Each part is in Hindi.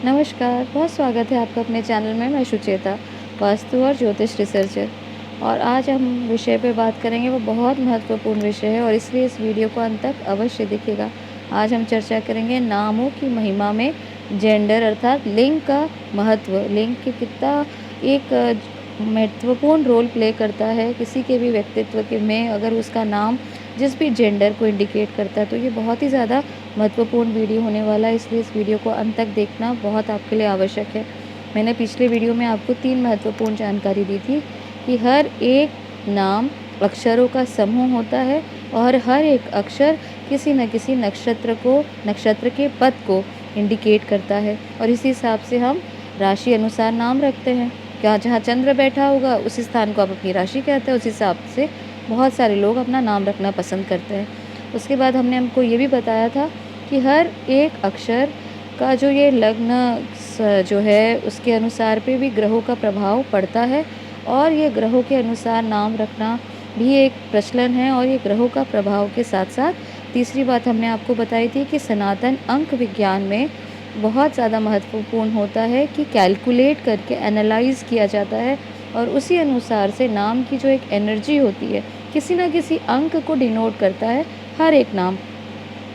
नमस्कार, बहुत स्वागत है आपका अपने चैनल में। मैं सुचेता, वास्तु और ज्योतिष रिसर्चर। और आज हम विषय पे बात करेंगे, वो बहुत महत्वपूर्ण विषय है और इसलिए इस वीडियो को अंत तक अवश्य देखिएगा। आज हम चर्चा करेंगे नामों की महिमा में जेंडर अर्थात लिंग का महत्व। लिंग के कितना एक महत्वपूर्ण रोल प्ले करता है किसी के भी व्यक्तित्व के में, अगर उसका नाम जिस भी जेंडर को इंडिकेट करता है। तो ये बहुत ही ज़्यादा महत्वपूर्ण वीडियो होने वाला है, इसलिए इस वीडियो को अंत तक देखना बहुत आपके लिए आवश्यक है। मैंने पिछले वीडियो में आपको 3 महत्वपूर्ण जानकारी दी थी कि हर एक नाम अक्षरों का समूह होता है और हर एक अक्षर किसी न किसी नक्षत्र के पद को इंडिकेट करता है और इसी हिसाब से हम राशि अनुसार नाम रखते हैं। क्या जहाँ चंद्र बैठा होगा उस स्थान को आप अपनी राशि कहते हैं, उस हिसाब से बहुत सारे लोग अपना नाम रखना पसंद करते हैं। उसके बाद हमने हमको ये भी बताया था कि हर एक अक्षर का जो ये लग्न जो है उसके अनुसार पे भी ग्रहों का प्रभाव पड़ता है और ये ग्रहों के अनुसार नाम रखना भी एक प्रचलन है और ये ग्रहों का प्रभाव के साथ साथ तीसरी बात हमने आपको बताई थी कि सनातन अंक विज्ञान में बहुत ज़्यादा महत्वपूर्ण होता है कि कैलकुलेट करके एनालाइज किया जाता है और उसी अनुसार से नाम की जो एक एनर्जी होती है किसी न किसी अंक को डिनोट करता है। हर एक नाम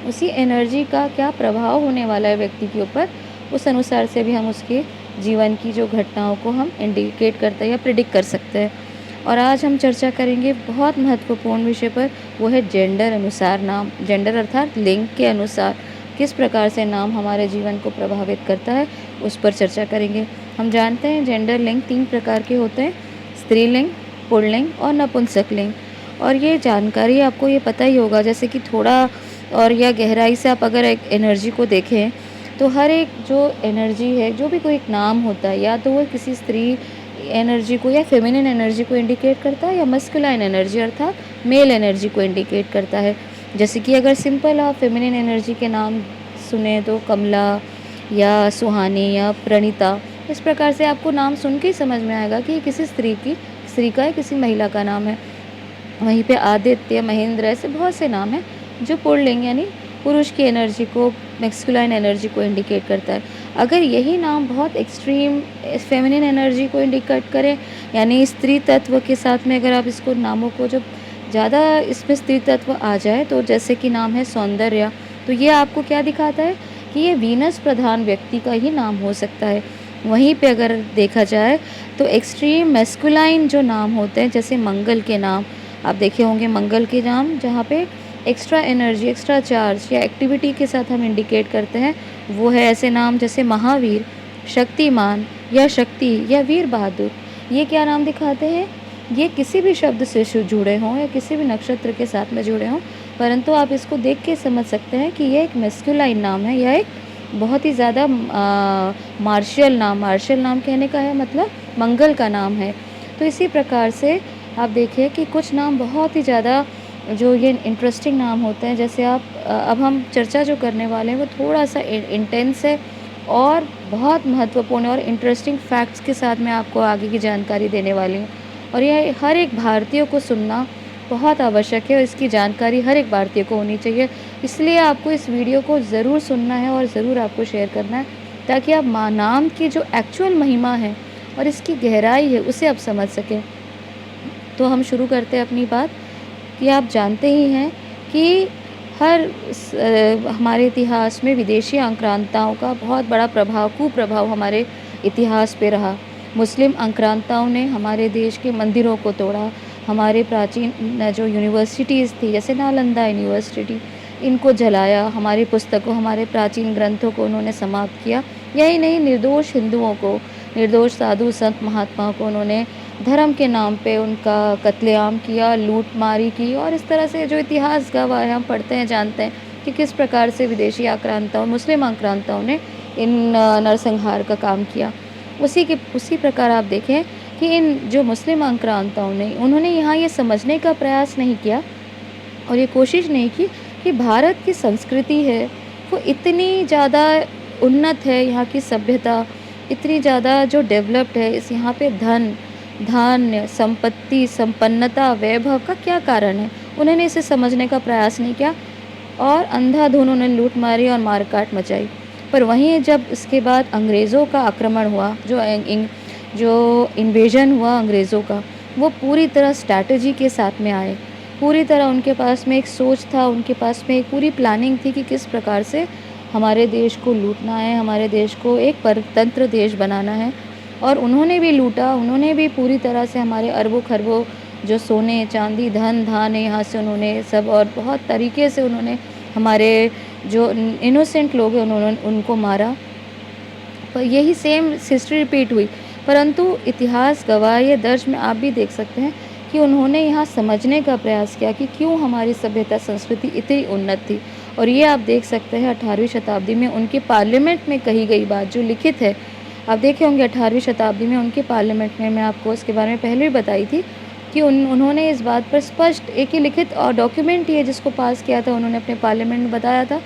उसी एनर्जी का क्या प्रभाव होने वाला है व्यक्ति के ऊपर, उस अनुसार से भी हम उसके जीवन की जो घटनाओं को हम इंडिकेट करते हैं या प्रिडिक्ट कर सकते हैं। और आज हम चर्चा करेंगे बहुत महत्वपूर्ण विषय पर, वो है जेंडर अनुसार नाम। जेंडर अर्थात लिंग के अनुसार किस प्रकार से नाम हमारे जीवन को प्रभावित करता है, उस पर चर्चा करेंगे। हम जानते हैं जेंडर लिंग 3 प्रकार के होते हैं, स्त्रीलिंग, पुल्लिंग और नपुंसकलिंग। और ये जानकारी आपको ये पता ही होगा, जैसे कि थोड़ा और या गहराई से आप अगर एक एनर्जी को देखें तो हर एक जो एनर्जी है, जो भी कोई एक नाम होता है, या तो वो किसी स्त्री एनर्जी को या फेमिनिन एनर्जी को इंडिकेट करता है या मस्कुलाइन एनर्जी अर्थात मेल एनर्जी को इंडिकेट करता है। जैसे कि अगर सिंपल आप फेमिनिन एनर्जी के नाम सुने तो कमला या सुहानी या प्रणीता, इस प्रकार से आपको नाम सुन के ही समझ में आएगा कि ये किसी स्त्री का है, किसी महिला का नाम है। वहीं पे आदित्य, महेंद्र, ऐसे बहुत से नाम हैं जो पुल्लिंग यानी पुरुष की एनर्जी को, मैस्कुलाइन एनर्जी को इंडिकेट करता है। अगर यही नाम बहुत एक्सट्रीम फेमिनिन एनर्जी को इंडिकेट करें, यानी स्त्री तत्व के साथ में अगर आप इसको नामों को जब ज़्यादा इसमें स्त्री तत्व आ जाए, तो जैसे कि नाम है सौंदर्य, तो ये आपको क्या दिखाता है कि ये वीनस प्रधान व्यक्ति का ही नाम हो सकता है। वहीं पे अगर देखा जाए तो एक्सट्रीम मैस्कुलाइन जो नाम होते हैं, जैसे मंगल के नाम आप देखे होंगे, मंगल के नाम जहाँ पे एक्स्ट्रा एनर्जी, एक्स्ट्रा चार्ज या एक्टिविटी के साथ हम इंडिकेट करते हैं, वो है ऐसे नाम जैसे महावीर, शक्तिमान या शक्ति या वीर बहादुर। ये क्या नाम दिखाते हैं, ये किसी भी शब्द से जुड़े हों या किसी भी नक्षत्र के साथ में जुड़े हों, परंतु आप इसको देख के समझ सकते हैं कि ये एक मैस्कुलाइन नाम है या एक बहुत ही ज़्यादा मार्शियल नाम कहने का है मतलब मंगल का नाम है। तो इसी प्रकार से आप देखिए कि कुछ नाम बहुत ही ज़्यादा जो ये इंटरेस्टिंग नाम होते हैं, जैसे आप अब हम चर्चा जो करने वाले हैं वो थोड़ा सा इंटेंस है और बहुत महत्वपूर्ण है और इंटरेस्टिंग फैक्ट्स के साथ मैं आपको आगे की जानकारी देने वाली हूँ। और यह हर एक भारतीय को सुनना बहुत आवश्यक है और इसकी जानकारी हर एक भारतीय को होनी चाहिए। इसलिए आपको इस वीडियो को ज़रूर सुनना है और ज़रूर आपको शेयर करना है, ताकि आप नाम की जो एक्चुअल महिमा है और इसकी गहराई है उसे आप समझ सकें। तो हम शुरू करते हैं अपनी बात कि आप जानते ही हैं कि हमारे इतिहास में विदेशी आक्रांताओं का बहुत बड़ा कुप्रभाव हमारे इतिहास पे रहा। मुस्लिम आक्रांताओं ने हमारे देश के मंदिरों को तोड़ा, हमारे प्राचीन जो यूनिवर्सिटीज़ थी जैसे नालंदा यूनिवर्सिटी, इनको जलाया, हमारी पुस्तकों, हमारे प्राचीन ग्रंथों को उन्होंने समाप्त किया। यही नहीं, निर्दोष हिंदुओं को, निर्दोष साधु संत महात्माओं को उन्होंने धर्म के नाम पे उनका कत्लेआम किया, लूटमारी की। और इस तरह से जो इतिहास गवाह है, हम पढ़ते हैं, जानते हैं कि किस प्रकार से विदेशी आक्रांताओं, मुस्लिम आक्रांताओं ने इन नरसंहार का काम किया। उसी प्रकार आप देखें कि इन जो मुस्लिम आक्रांताओं ने, उन्होंने यहाँ ये समझने का प्रयास नहीं किया और ये कोशिश नहीं की कि भारत की संस्कृति है वो इतनी ज़्यादा उन्नत है, यहाँ की सभ्यता इतनी ज़्यादा जो डेवलप्ड है, इस यहाँ पे धान्य, संपत्ति, संपन्नता, वैभव का क्या कारण है। उन्होंने इसे समझने का प्रयास नहीं किया और अंधाधुन उन्होंने लूट मारी और मारकाट मचाई। पर वहीं जब इसके बाद अंग्रेज़ों का आक्रमण हुआ, जो इन्वेजन हुआ अंग्रेज़ों का, वो पूरी तरह स्ट्रैटेजी के साथ में आए। पूरी तरह उनके पास में एक सोच था, उनके पास में एक पूरी प्लानिंग थी कि किस प्रकार से हमारे देश को लूटना है, हमारे देश को एक परतंत्र देश बनाना है। और उन्होंने भी लूटा, उन्होंने भी पूरी तरह से हमारे अरबों-खरबों जो सोने, चाँदी, धन-धान है, यहाँ से उन्होंने सब और बहुत तरीके से उन्होंने हमारे जो इनोसेंट लोग हैं उन्होंने उनको मारा। पर यही सेम हिस्ट्री रिपीट हुई, परंतु इतिहास गवाह ये दर्ज में आप भी देख सकते हैं कि उन्होंने यहाँ समझने का प्रयास किया कि क्यों हमारी सभ्यता संस्कृति इतनी उन्नत थी। और ये आप देख सकते हैं 18वीं शताब्दी में उनके पार्लियामेंट में कही गई बात जो लिखित है, आप देखे होंगे 18वीं शताब्दी में उनके पार्लियामेंट में, मैं आपको इसके बारे में पहले भी बताई थी कि उन्होंने इस बात पर स्पष्ट एक ही लिखित और डॉक्यूमेंट ये जिसको पास किया था, उन्होंने अपने पार्लियामेंट में बताया था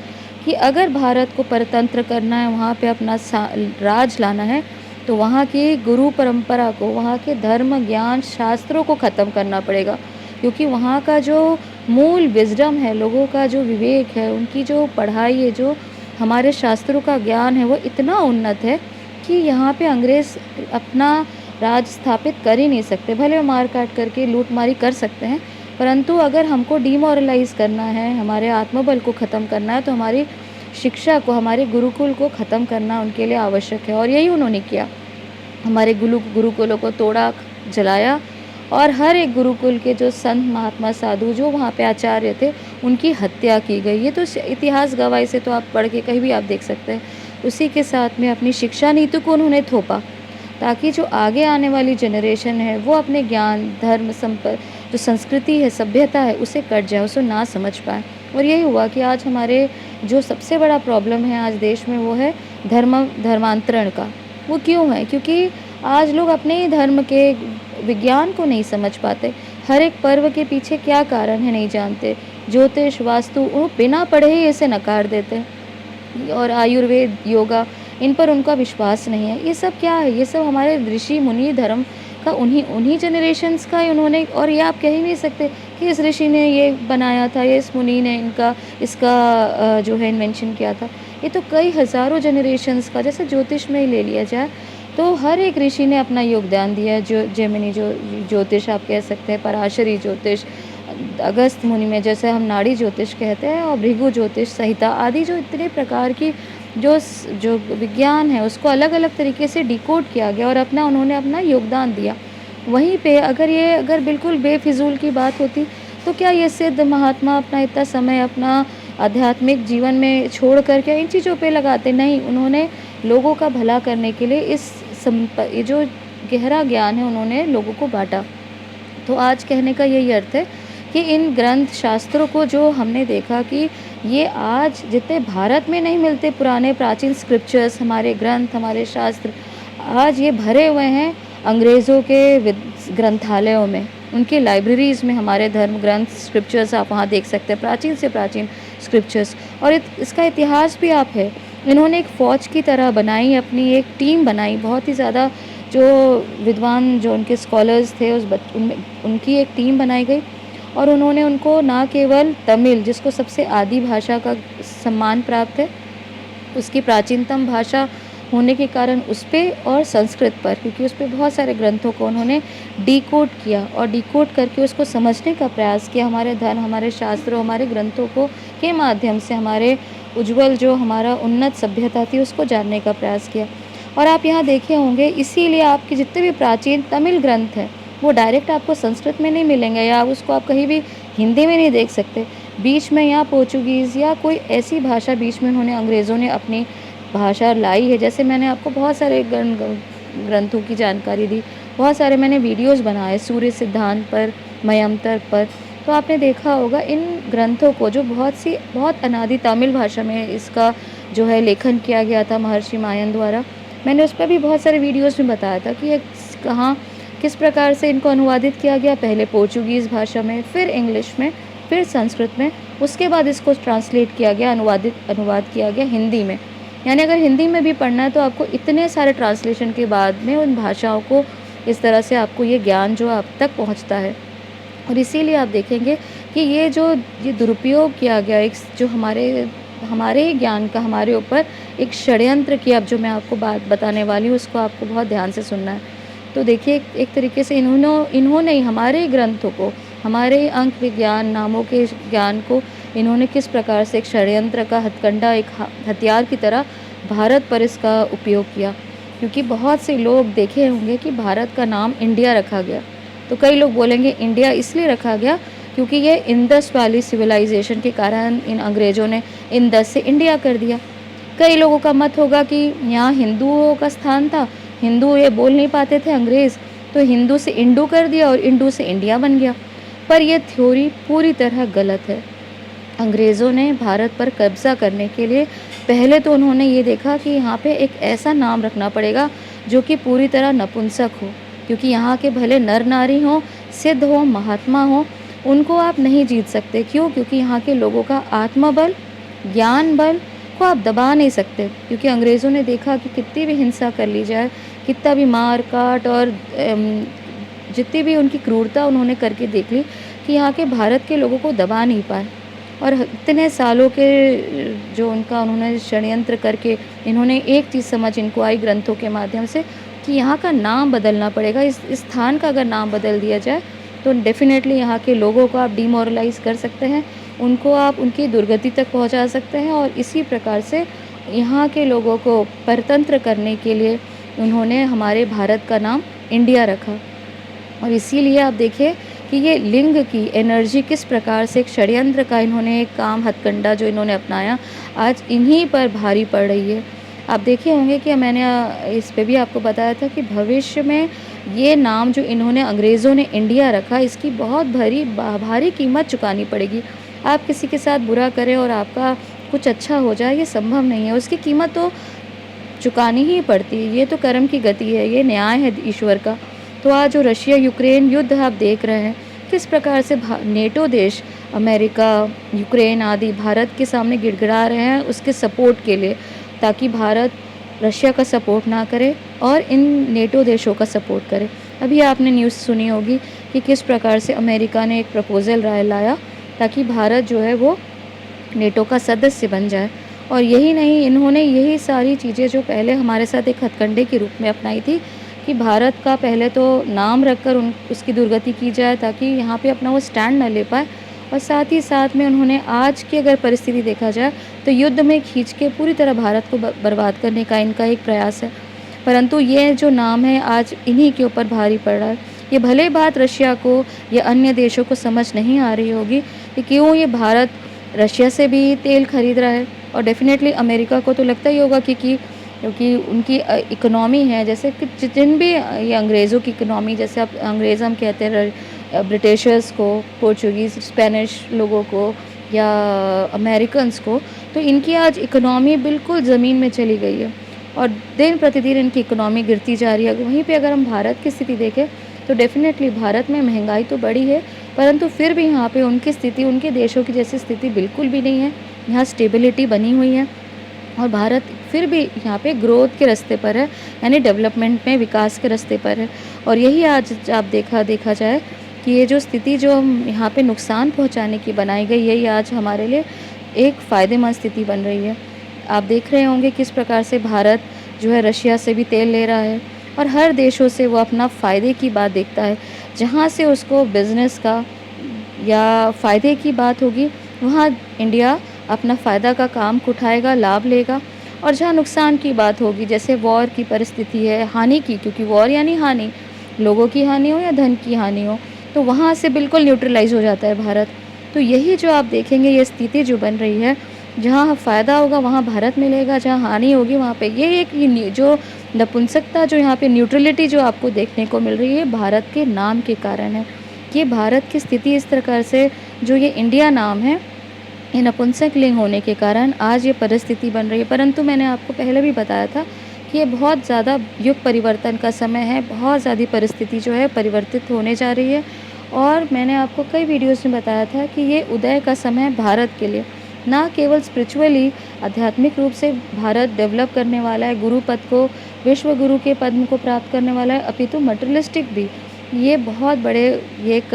कि अगर भारत को परतंत्र करना है, वहाँ पे अपना राज लाना है, तो वहाँ की गुरु परंपरा को, वहाँ के धर्म, ज्ञान, शास्त्रों को ख़त्म करना पड़ेगा। क्योंकि वहाँ का जो मूल विज़डम है, लोगों का जो विवेक है, उनकी जो पढ़ाई है, जो हमारे शास्त्रों का ज्ञान है, वो इतना उन्नत है कि यहाँ पे अंग्रेज़ अपना राज स्थापित कर ही नहीं सकते। भले वो मार काट करके लूटमारी कर सकते हैं, परंतु अगर हमको डिमोरलाइज़ करना है, हमारे आत्मबल को ख़त्म करना है, तो हमारी शिक्षा को, हमारे गुरुकुल को ख़त्म करना उनके लिए आवश्यक है। और यही उन्होंने किया। हमारे गुरुकुलों को तोड़ा, जलाया और हर एक गुरुकुल के जो संत, महात्मा, साधु जो वहाँ पे आचार्य थे, उनकी हत्या की गई। ये तो इतिहास गवाही से तो आप पढ़ के कहीं भी आप देख सकते हैं। उसी के साथ में अपनी शिक्षा नीति को उन्होंने थोपा, ताकि जो आगे आने वाली जनरेशन है वो अपने ज्ञान, धर्म, जो संस्कृति है, सभ्यता है, उसे कट जाए, उसे ना समझ पाए। और यही हुआ कि आज हमारे जो सबसे बड़ा प्रॉब्लम है आज देश में, वो है धर्मांतरण का। वो क्यों है? क्योंकि आज लोग अपने ही धर्म के विज्ञान को नहीं समझ पाते। हर एक पर्व के पीछे क्या कारण है नहीं जानते। ज्योतिष, वास्तु वो बिना पढ़े ही इसे नकार देते हैं। और आयुर्वेद, योगा, इन पर उनका विश्वास नहीं है। ये सब क्या है? ये सब हमारे ऋषि मुनि धर्म का उन्हीं जनरेशन्स का ही उन्होंने, और ये आप कह ही नहीं सकते कि इस ऋषि ने ये बनाया था, ये इस मुनि ने इसका जो है इन्वेंशन किया था। ये तो कई हज़ारों जनरेशन्स का, जैसे ज्योतिष में ही ले लिया जाए तो हर एक ऋषि ने अपना योगदान दिया है। जो जैमिनी जो ज्योतिष आप कह सकते हैं, पराशरी ज्योतिष, अगस्त मुनि में जैसे हम नाड़ी ज्योतिष कहते हैं, और भृगु ज्योतिष संहिता आदि, जो इतने प्रकार की जो विज्ञान है उसको अलग अलग तरीके से डिकोड किया गया और उन्होंने अपना योगदान दिया। वहीं पे अगर बिल्कुल बेफिजूल की बात होती, तो क्या ये सिद्ध महात्मा अपना इतना समय अपना आध्यात्मिक जीवन में छोड़ कर के इन चीज़ों पे लगाते? नहीं, उन्होंने लोगों का भला करने के लिए ये जो गहरा ज्ञान है उन्होंने लोगों को बांटा। तो आज कहने का यही अर्थ है कि इन ग्रंथ शास्त्रों को जो हमने देखा कि ये आज जितने भारत में नहीं मिलते, पुराने प्राचीन स्क्रिप्चर्स, हमारे ग्रंथ, हमारे शास्त्र, आज ये भरे हुए हैं अंग्रेज़ों के ग्रंथालयों में, उनकी लाइब्रेरीज़ में हमारे धर्म ग्रंथ, स्क्रिप्चर्स आप वहाँ देख सकते हैं, प्राचीन से प्राचीन स्क्रिप्चर्स। और इसका इतिहास भी आप है। इन्होंने एक फ़ौज की तरह बनाई, अपनी एक टीम बनाई, बहुत ही ज़्यादा जो विद्वान, जो उनके स्कॉलर्स थे, उनकी एक टीम बनाई गई। और उन्होंने उनको ना केवल तमिल, जिसको सबसे आदि भाषा का सम्मान प्राप्त है, उसकी प्राचीनतम भाषा होने के कारण उस पे, और संस्कृत पर, क्योंकि उस पे बहुत सारे ग्रंथों को उन्होंने डिकोड किया और डिकोड करके उसको समझने का प्रयास किया। हमारे धर्म, हमारे शास्त्रों, हमारे ग्रंथों को के माध्यम से हमारे उज्ज्वल जो हमारा उन्नत सभ्यता थी उसको जानने का प्रयास किया। और आप यहाँ देखे होंगे, इसीलिए आपके जितने भी प्राचीन तमिल ग्रंथ हैं वो डायरेक्ट आपको संस्कृत में नहीं मिलेंगे, या उसको आप कहीं भी हिंदी में नहीं देख सकते। बीच में या पोर्चुगीज़ या कोई ऐसी भाषा बीच में उन्होंने, अंग्रेज़ों ने अपनी भाषा लाई है। जैसे मैंने आपको बहुत सारे ग्रंथों की जानकारी दी, बहुत सारे मैंने वीडियोस बनाए सूर्य सिद्धांत पर, मयंतर पर। तो आपने देखा होगा इन ग्रंथों को, जो बहुत अनादि तमिल भाषा में इसका जो है लेखन किया गया था महर्षि मायन द्वारा। मैंने उस पर भी बहुत सारे वीडियोस में बताया था कि ये किस प्रकार से इनको अनुवादित किया गया, पहले पोर्चुगीज़ भाषा में, फिर इंग्लिश में, फिर संस्कृत में, उसके बाद इसको ट्रांसलेट किया गया, अनुवाद किया गया हिंदी में। यानी अगर हिंदी में भी पढ़ना है तो आपको इतने सारे ट्रांसलेशन के बाद में उन भाषाओं को, इस तरह से आपको ये ज्ञान जो आप तक पहुंचता है। और इसीलिए आप देखेंगे कि ये दुरुपयोग किया गया, एक जो हमारे हमारे ही ज्ञान का हमारे ऊपर एक षड्यंत्र की, अब जो मैं आपको बात बताने वाली हूँ उसको आपको बहुत ध्यान से सुनना है। तो देखिए, एक तरीके से इन्होंने ही हमारे ही ग्रंथों को, हमारे ही अंक विज्ञान नामों के ज्ञान को इन्होंने किस प्रकार से एक षड्यंत्र का हथकंडा, एक हथियार की तरह भारत पर इसका उपयोग किया। क्योंकि बहुत से लोग देखे होंगे कि भारत का नाम इंडिया रखा गया, तो कई लोग बोलेंगे इंडिया इसलिए रखा गया क्योंकि ये इंडस वैली सिविलाइजेशन के कारण इन अंग्रेज़ों ने इंडस से इंडिया कर दिया। कई लोगों का मत होगा कि यहाँ हिंदुओं का स्थान था, हिंदू ये बोल नहीं पाते थे अंग्रेज़, तो हिंदू से इंडू कर दिया और इंडू से इंडिया बन गया। पर यह थ्योरी पूरी तरह गलत है। अंग्रेज़ों ने भारत पर कब्ज़ा करने के लिए पहले तो उन्होंने ये देखा कि यहाँ पे एक ऐसा नाम रखना पड़ेगा जो कि पूरी तरह नपुंसक हो, क्योंकि यहाँ के भले नर नारी हों, सिद्ध हों, महात्मा हों, उनको आप नहीं जीत सकते। क्यों? क्योंकि यहाँ के लोगों का आत्मबल, ज्ञान बल को आप दबा नहीं सकते। क्योंकि अंग्रेज़ों ने देखा कि कितनी भी हिंसा कर ली जाए, कितना भी मार काट और जितनी भी उनकी क्रूरता उन्होंने करके देख ली, कि यहाँ के भारत के लोगों को दबा नहीं पाए। और इतने सालों के जो उनका उन्होंने षड्यंत्र करके इन्होंने एक चीज़ समझ इनको आई ग्रंथों के माध्यम से कि यहाँ का नाम बदलना पड़ेगा। इस स्थान का अगर नाम बदल दिया जाए तो डेफ़िनेटली यहाँ के लोगों को आप डिमोरलाइज़ कर सकते हैं, उनको आप उनकी दुर्गति तक पहुँचा सकते हैं। और इसी प्रकार से यहाँ के लोगों को परतंत्र करने के लिए उन्होंने हमारे भारत का नाम इंडिया रखा। और इसीलिए आप देखिए कि ये लिंग की एनर्जी किस प्रकार से एक षड्यंत्र का इन्होंने एक काम हथकंडा जो इन्होंने अपनाया, आज इन्हीं पर भारी पड़ रही है। आप देखे होंगे कि मैंने इस पे भी आपको बताया था कि भविष्य में ये नाम जो इन्होंने अंग्रेज़ों ने इंडिया रखा, इसकी बहुत भारी कीमत चुकानी पड़ेगी। आप किसी के साथ बुरा करें और आपका कुछ अच्छा हो जाए, ये संभव नहीं है। उसकी कीमत तो चुकानी ही पड़ती है। ये तो कर्म की गति है, ये न्याय है ईश्वर का। तो आज जो रशिया यूक्रेन युद्ध आप देख रहे हैं, किस प्रकार से नेटो देश अमेरिका, यूक्रेन आदि भारत के सामने गिड़गिड़ा रहे हैं उसके सपोर्ट के लिए, ताकि भारत रशिया का सपोर्ट ना करे और इन नेटो देशों का सपोर्ट करे। अभी आपने न्यूज़ सुनी होगी कि किस प्रकार से अमेरिका ने एक प्रपोज़ल लाया ताकि भारत जो है वो नेटो का सदस्य बन जाए। और यही नहीं, इन्होंने यही सारी चीज़ें जो पहले हमारे साथ एक हथकंडे के रूप में अपनाई थी कि भारत का पहले तो नाम रखकर उसकी दुर्गति की जाए ताकि यहाँ पे अपना वो स्टैंड न ले पाए, और साथ ही साथ में उन्होंने आज की अगर परिस्थिति देखा जाए तो युद्ध में खींच के पूरी तरह भारत को बर्बाद करने का इनका एक प्रयास है। परंतु ये जो नाम है आज इन्हीं के ऊपर भारी पड़ रहा है। ये भले बात रशिया को या अन्य देशों को समझ नहीं आ रही होगी कि क्यों ये भारत रशिया से भी तेल खरीद रहा है, और डेफ़िनेटली अमेरिका को तो लगता ही होगा क्योंकि उनकी इकोनॉमी है, जैसे कि जिन भी ये अंग्रेज़ों की इकोनॉमी, जैसे अब अंग्रेज़ हम कहते हैं ब्रिटिशर्स को, पोर्चुगीज़ स्पेनिश लोगों को या अमेरिकन्स को, तो इनकी आज इकोनॉमी बिल्कुल ज़मीन में चली गई है और दिन प्रतिदिन इनकी इकोनॉमी गिरती जा रही है। वहीं पे अगर हम भारत की स्थिति देखें तो डेफ़िनेटली भारत में महंगाई तो बढ़ी है, परंतु फिर भी यहाँ पे उनकी स्थिति उनके देशों की जैसी स्थिति बिल्कुल भी नहीं है। यहाँ स्टेबिलिटी बनी हुई है और भारत फिर भी यहाँ पे ग्रोथ के रास्ते पर है, यानी डेवलपमेंट में विकास के रास्ते पर है। और यही आज आप देखा जाए कि ये जो स्थिति जो हम यहाँ पे नुकसान पहुँचाने की बनाई गई, यही आज हमारे लिए एक फ़ायदेमंद स्थिति बन रही है। आप देख रहे होंगे किस प्रकार से भारत जो है रशिया से भी तेल ले रहा है और हर देशों से वो अपना फ़ायदे की बात देखता है। जहाँ से उसको बिज़नेस का या फ़ायदे की बात होगी, वहाँ इंडिया अपना फ़ायदा का काम उठाएगा, लाभ लेगा। और जहाँ नुकसान की बात होगी, जैसे वॉर की परिस्थिति है, हानि की, क्योंकि वॉर यानी हानि, लोगों की हानि हो या धन की हानि हो, तो वहाँ से बिल्कुल न्यूट्रलाइज़ हो जाता है भारत। तो यही जो आप देखेंगे ये स्थिति जो बन रही है, जहाँ फ़ायदा होगा वहाँ भारत मिलेगा, जहाँ हानि होगी वहाँ पे ये जो नपुंसकता जो यहाँ पे न्यूट्रलिटी जो आपको देखने को मिल रही है, भारत के नाम के कारण है। ये भारत की स्थिति इस प्रकार से जो ये इंडिया नाम है, ये नपुंसक लिंग होने के कारण आज ये परिस्थिति बन रही है। परंतु मैंने आपको पहले भी बताया था कि ये बहुत ज़्यादा युग परिवर्तन का समय है, बहुत ज़्यादा परिस्थिति जो है परिवर्तित होने जा रही है। और मैंने आपको कई वीडियोज़ में बताया था कि ये उदय का समय है भारत के लिए, ना केवल स्पिरिचुअली आध्यात्मिक रूप से भारत डेवलप करने वाला है, गुरु पद को, विश्व गुरु के पद को प्राप्त करने वाला है, अपितु मटेरियलिस्टिक भी, ये बहुत बड़े, ये एक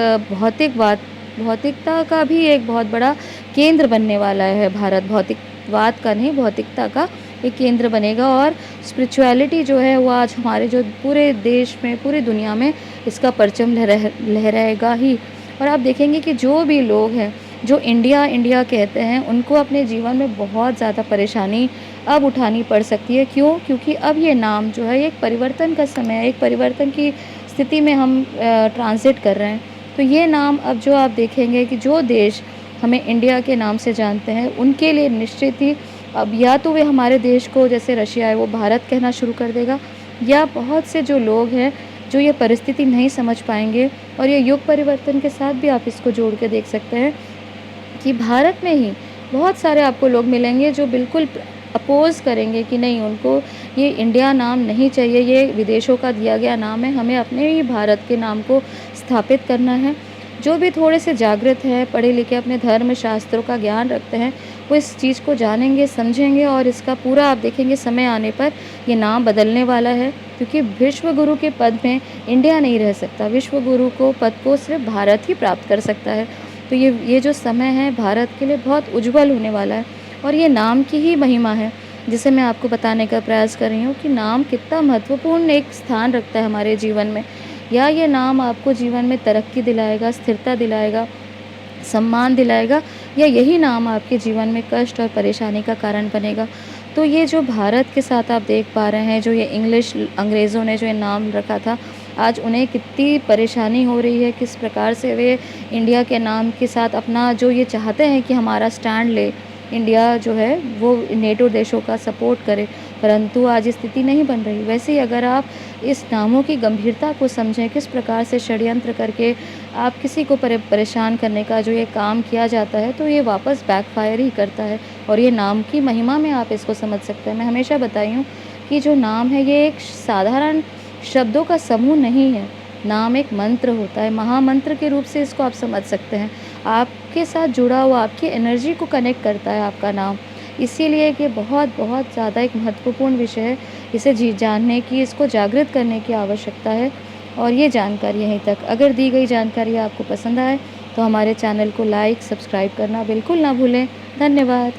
भौतिकता का भी एक बहुत बड़ा केंद्र बनने वाला है भारत, भौतिक भौतिकवाद का नहीं, भौतिकता का एक केंद्र बनेगा और स्पिरिचुअलिटी जो है वो आज हमारे जो पूरे देश में, पूरी दुनिया में इसका परचम लहराएगा ही। और आप देखेंगे कि जो भी लोग हैं, जो इंडिया इंडिया कहते हैं, उनको अपने जीवन में बहुत ज़्यादा परेशानी अब उठानी पड़ सकती है। क्यों? क्योंकि अब ये नाम जो है, ये एक परिवर्तन का समय है, एक परिवर्तन की स्थिति में हम ट्रांज़िट कर रहे हैं। तो ये नाम अब जो आप देखेंगे कि जो देश हमें इंडिया के नाम से जानते हैं, उनके लिए निश्चित ही अब या तो वे हमारे देश को, जैसे रशिया है, वो भारत कहना शुरू कर देगा, या बहुत से जो लोग हैं, जो ये परिस्थिति नहीं समझ पाएँगे। और ये युग परिवर्तन के साथ भी आप इसको जोड़ के देख सकते हैं कि भारत में ही बहुत सारे आपको लोग मिलेंगे जो बिल्कुल अपोज़ करेंगे कि नहीं, उनको ये इंडिया नाम नहीं चाहिए, ये विदेशों का दिया गया नाम है, हमें अपने ही भारत के नाम को स्थापित करना है। जो भी थोड़े से जागृत हैं, पढ़े लिखे, अपने धर्म शास्त्रों का ज्ञान रखते हैं, वो इस चीज़ को जानेंगे, समझेंगे और इसका पूरा आप देखेंगे समय आने पर ये नाम बदलने वाला है। क्योंकि विश्व गुरु के पद में इंडिया नहीं रह सकता, विश्व गुरु को पद को सिर्फ भारत ही प्राप्त कर सकता है। तो ये जो समय है भारत के लिए बहुत उज्जवल होने वाला है और ये नाम की ही महिमा है, जिसे मैं आपको बताने का प्रयास कर रही हूँ कि नाम कितना महत्वपूर्ण एक स्थान रखता है हमारे जीवन में। या ये नाम आपको जीवन में तरक्की दिलाएगा, स्थिरता दिलाएगा, सम्मान दिलाएगा, या यही नाम आपके जीवन में कष्ट और परेशानी का कारण बनेगा। तो ये जो भारत के साथ आप देख पा रहे हैं, जो ये अंग्रेज़ों ने जो ये नाम रखा था, आज उन्हें कितनी परेशानी हो रही है, किस प्रकार से वे इंडिया के नाम के साथ अपना जो ये चाहते हैं कि हमारा स्टैंड ले, इंडिया जो है वो नेटो देशों का सपोर्ट करे, परंतु आज स्थिति नहीं बन रही। वैसे ही अगर आप इस नामों की गंभीरता को समझें, किस प्रकार से षड्यंत्र करके आप किसी को परेशान करने का जो ये काम किया जाता है, तो ये वापस बैकफायर ही करता है। और ये नाम की महिमा में आप इसको समझ सकते हैं। मैं हमेशा बताई हूँ कि जो नाम है ये एक साधारण शब्दों का समूह नहीं है, नाम एक मंत्र होता है, महामंत्र के रूप से इसको आप समझ सकते हैं। आपके साथ जुड़ा हुआ, आपकी एनर्जी को कनेक्ट करता है आपका नाम। इसीलिए कि बहुत बहुत ज़्यादा एक महत्वपूर्ण विषय है, इसे जानने की, इसको जागृत करने की आवश्यकता है। और ये जानकारी यहीं तक। अगर दी गई जानकारी आपको पसंद आए तो हमारे चैनल को लाइक, सब्सक्राइब करना बिल्कुल ना भूलें। धन्यवाद।